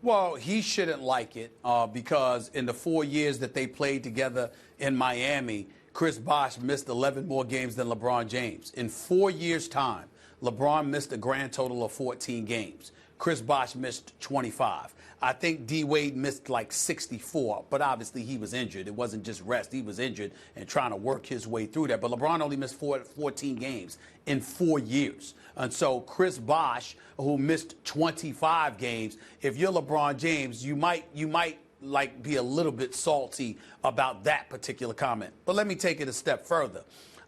Well, he shouldn't like it because in the 4 years that they played together in Miami, Chris Bosh missed 11 more games than LeBron James. In 4 years' time, LeBron missed a grand total of 14 games. Chris Bosh missed 25. I think D. Wade missed like 64, but obviously he was injured. It wasn't just rest. He was injured and trying to work his way through that. But LeBron only missed 14 games in 4 years. And so Chris Bosh, who missed 25 games, if you're LeBron James, you might like be a little bit salty about that particular comment. But let me take it a step further.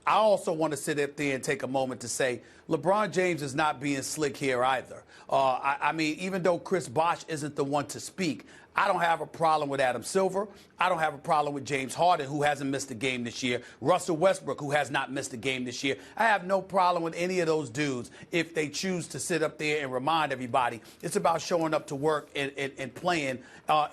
I also want to sit up there and take a moment to say LeBron James is not being slick here either. I mean, even though Chris Bosh isn't the one to speak, I don't have a problem with Adam Silver. I don't have a problem with James Harden, who hasn't missed a game this year. Russell Westbrook, who has not missed a game this year. I have no problem with any of those dudes if they choose to sit up there and remind everybody it's about showing up to work and playing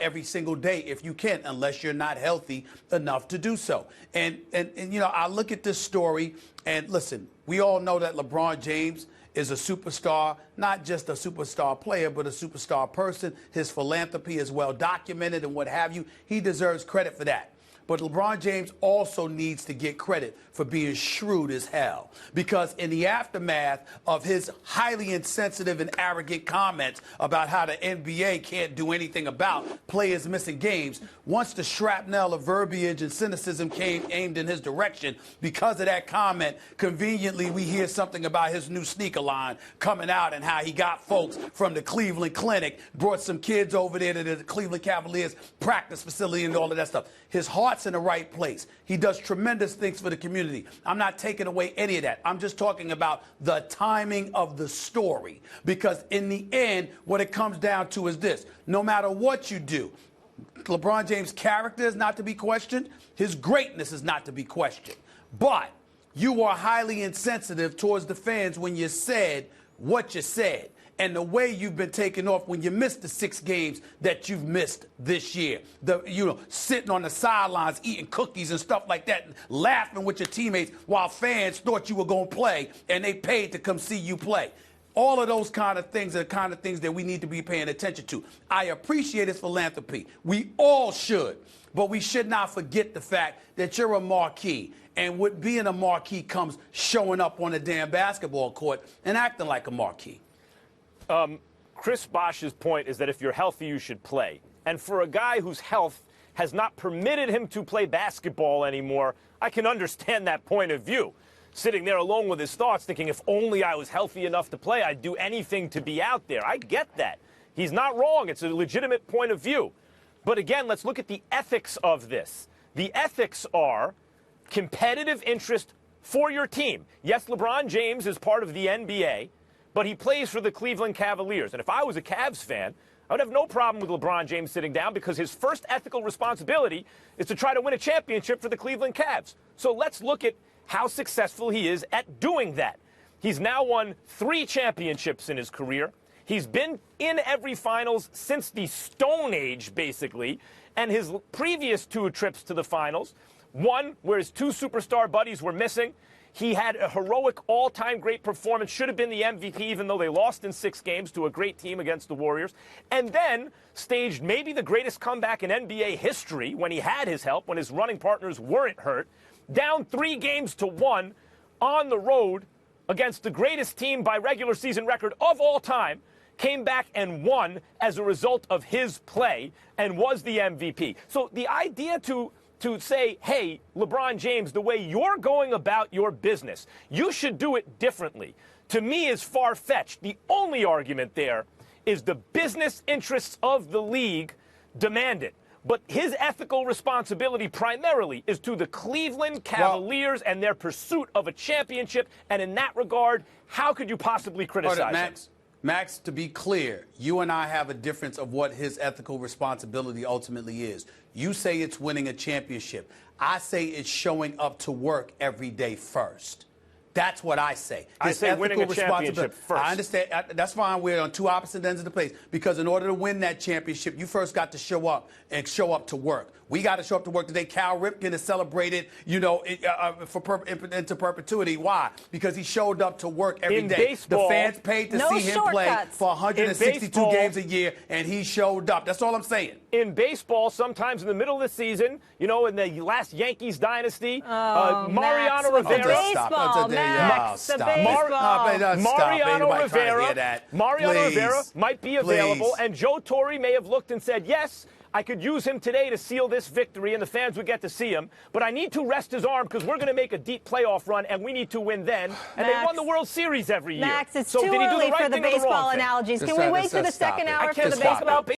every single day if you can, unless you're not healthy enough to do so. And you know, I look at this story and listen, we all know that LeBron James is a superstar, not just a superstar player, but a superstar person. His philanthropy is well documented and what have you. He deserves credit for that. But LeBron James also needs to get credit for being shrewd as hell. Because in the aftermath of his highly insensitive and arrogant comments about how the NBA can't do anything about players missing games, once the shrapnel of verbiage and cynicism came aimed in his direction, because of that comment, conveniently we hear something about his new sneaker line coming out and how he got folks from the Cleveland Clinic, brought some kids over there to the Cleveland Cavaliers practice facility and all of that stuff. His heart's in the right place. He does tremendous things for the community. I'm not taking away any of that. I'm just talking about the timing of the story. Because in the end, what it comes down to is this. No matter what you do, LeBron James' character is not to be questioned. His greatness is not to be questioned. But you are highly insensitive towards the fans when you said what you said. And the way you've been taken off when you missed the 6 games that you've missed this year. Sitting on the sidelines, eating cookies and stuff like that, laughing with your teammates while fans thought you were going to play and they paid to come see you play. All of those kind of things are the kind of things that we need to be paying attention to. I appreciate his philanthropy. We all should. But we should not forget the fact that you're a marquee. And with being a marquee comes showing up on the damn basketball court and acting like a marquee. Chris Bosh's point is that if you're healthy, you should play. And for a guy whose health has not permitted him to play basketball anymore, I can understand that point of view. Sitting there alone with his thoughts, thinking if only I was healthy enough to play, I'd do anything to be out there. I get that. He's not wrong. It's a legitimate point of view. But again, let's look at the ethics of this. The ethics are competitive interest for your team. Yes, LeBron James is part of the NBA, but he plays for the Cleveland Cavaliers. And if I was a Cavs fan, I would have no problem with LeBron James sitting down because his first ethical responsibility is to try to win a championship for the Cleveland Cavs. So let's look at how successful he is at doing that. He's now won 3 championships in his career. He's been in every finals since the Stone Age, basically. And his previous 2 trips to the finals, one where his 2 superstar buddies were missing. He had a heroic all-time great performance, should have been the MVP, even though they lost in 6 games to a great team against the Warriors, and then staged maybe the greatest comeback in NBA history when he had his help, when his running partners weren't hurt, down 3-1 on the road against the greatest team by regular season record of all time, came back and won as a result of his play and was the MVP. So the idea to say, hey, LeBron James, the way you're going about your business, you should do it differently, to me is far-fetched. The only argument there is the business interests of the league demand it. But his ethical responsibility primarily is to the Cleveland Cavaliers and their pursuit of a championship. And in that regard, how could you possibly criticize him? Max, to be clear, you and I have a difference of what his ethical responsibility ultimately is. You say it's winning a championship. I say it's showing up to work every day first. That's what I say. I say winning a championship first. I understand. That's fine. We're on two opposite ends of the place because in order to win that championship, you first got to show up and show up to work. We got to show up to work today. Cal Ripken is celebrated, into perpetuity. Why? Because he showed up to work every day. Baseball, the fans paid to see him play for 162 games a year, and he showed up. That's all I'm saying. In baseball, sometimes in the middle of the season, in the last Yankees dynasty, Mariano Rivera. Mariano Rivera might be available, and Joe Torre may have looked and said, yes, I could use him today to seal this victory, and the fans would get to see him. But I need to rest his arm because we're going to make a deep playoff run, and we need to win then. And they won the World Series every year. Max, it's too early for the baseball analogies. Can we wait to the second hour for the baseball?